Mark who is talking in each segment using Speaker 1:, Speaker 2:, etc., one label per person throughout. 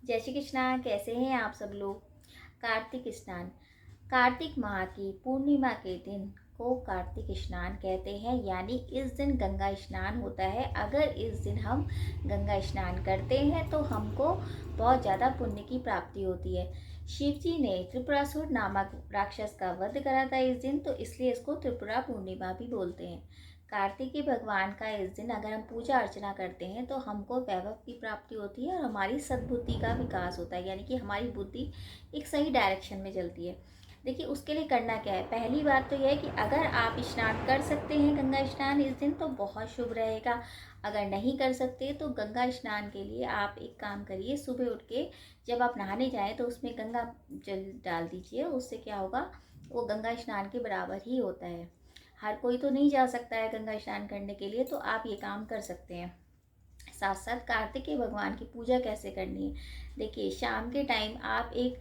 Speaker 1: जय श्री कृष्णा। कैसे हैं आप सब लोग। कार्तिक स्नान। कार्तिक माह की पूर्णिमा के दिन को कार्तिक स्नान कहते हैं, यानी इस दिन गंगा स्नान होता है। अगर इस दिन हम गंगा स्नान करते हैं तो हमको बहुत ज़्यादा पुण्य की प्राप्ति होती है। शिव जी ने त्रिपुरासुर नामक राक्षस का वध करा था इस दिन, तो इसलिए इसको त्रिपुरा पूर्णिमा भी बोलते हैं। कार्तिकेय भगवान का इस दिन अगर हम पूजा अर्चना करते हैं तो हमको वैभव की प्राप्ति होती है और हमारी सद्बुद्धि का विकास होता है, यानी कि हमारी बुद्धि एक सही डायरेक्शन में चलती है। देखिए, उसके लिए करना क्या है। पहली बात तो यह है कि अगर आप स्नान कर सकते हैं गंगा स्नान इस दिन तो बहुत शुभ रहेगा। अगर नहीं कर सकते तो गंगा स्नान के लिए आप एक काम करिए, सुबह उठ के जब आप नहाने जाएं तो उसमें गंगा जल डाल दीजिए। उससे क्या होगा, वो गंगा स्नान के बराबर ही होता है। हर कोई तो नहीं जा सकता है गंगा स्नान करने के लिए, तो आप ये काम कर सकते हैं। साथ साथ कार्तिकेय भगवान की पूजा कैसे करनी है। देखिए, शाम के टाइम आप एक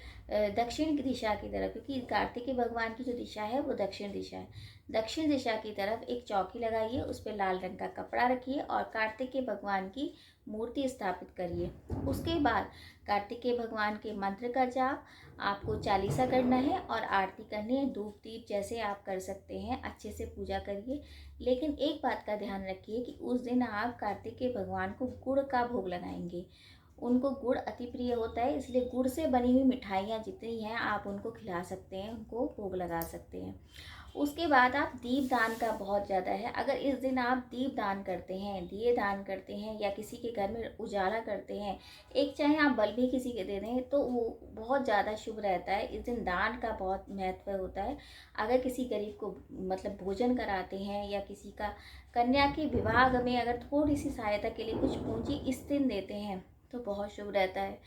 Speaker 1: दक्षिण की दिशा की तरफ, क्योंकि कार्तिकेय भगवान की जो दिशा है वो दक्षिण दिशा है, दक्षिण दिशा की तरफ एक चौकी लगाइए, उस पर लाल रंग का कपड़ा रखिए और कार्तिकेय भगवान की मूर्ति स्थापित करिए। उसके बाद कार्तिकेय भगवान के मंत्र का जाप, आपको चालीसा करना है और आरती करनी है। धूप दीप जैसे आप कर सकते हैं, अच्छे से पूजा करिए। लेकिन एक बात का ध्यान रखिए कि उस दिन आप कार्तिकेय भगवान को गुड़ का भोग लगाएंगे। उनको गुड़ अति प्रिय होता है, इसलिए गुड़ से बनी हुई मिठाइयाँ जितनी हैं आप उनको खिला सकते हैं, उनको भोग लगा सकते हैं। उसके बाद आप दीप दान का बहुत ज़्यादा है। अगर इस दिन आप दीप दान करते हैं, दिए दान करते हैं या किसी के घर में उजाला करते हैं, एक चाहे आप बल्ब भी किसी के दे दें तो वो बहुत ज़्यादा शुभ रहता है। इस दिन दान का बहुत महत्व होता है। अगर किसी गरीब को मतलब भोजन कराते हैं या किसी का कन्या के विवाह में अगर थोड़ी सी सहायता के लिए कुछ पूंजी इस दिन देते हैं तो बहुत शुभ रहता है।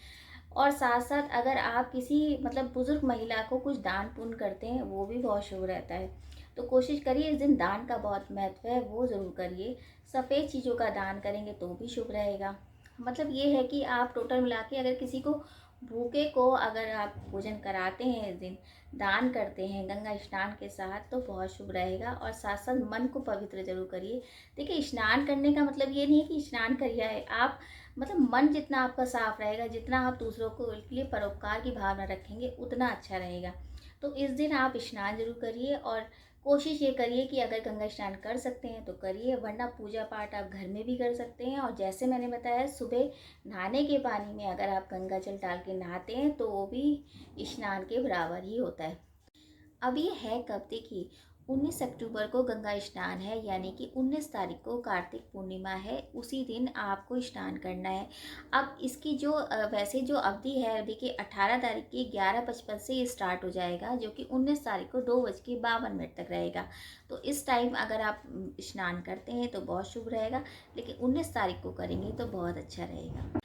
Speaker 1: और साथ साथ अगर आप किसी मतलब बुजुर्ग महिला को कुछ दान पुण्य करते हैं वो भी बहुत शुभ रहता है। तो कोशिश करिए, इस दिन दान का बहुत महत्व है, वो ज़रूर करिए। सफ़ेद चीज़ों का दान करेंगे तो भी शुभ रहेगा। मतलब ये है कि आप टोटल मिला के अगर किसी को भूखे को अगर आप भोजन कराते हैं, इस दिन दान करते हैं गंगा स्नान के साथ तो बहुत शुभ रहेगा। और साथ साथ मन को पवित्र जरूर करिए। देखिए, स्नान करने का मतलब ये नहीं है कि स्नान करिए है आप, मतलब मन जितना आपका साफ रहेगा, जितना आप दूसरों को के लिए परोपकार की भावना रखेंगे उतना अच्छा रहेगा। तो इस दिन आप स्नान जरूर करिए और कोशिश ये करिए कि अगर गंगा स्नान कर सकते हैं तो करिए, वरना पूजा पाठ आप घर में भी कर सकते हैं। और जैसे मैंने बताया, सुबह नहाने के पानी में अगर आप गंगा जल डाल के नहाते हैं तो वो भी स्नान के बराबर ही होता है। अब ये है कब, देखिए 19 अक्टूबर को गंगा स्नान है, यानी कि 19 तारीख को कार्तिक पूर्णिमा है, उसी दिन आपको स्नान करना है। अब इसकी जो वैसे जो अवधि है, देखिए 18 तारीख की 11:55 से ये स्टार्ट हो जाएगा, जो कि 19 तारीख को 2:52 तक रहेगा। तो इस टाइम अगर आप स्नान करते हैं तो बहुत शुभ रहेगा, लेकिन 19 तारीख को करेंगे तो बहुत अच्छा रहेगा।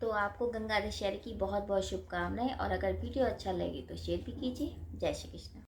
Speaker 1: तो आपको गंगा दशहरे की बहुत बहुत शुभकामनाएं। और अगर वीडियो अच्छा लगे तो शेयर भी कीजिए। जय श्री कृष्ण।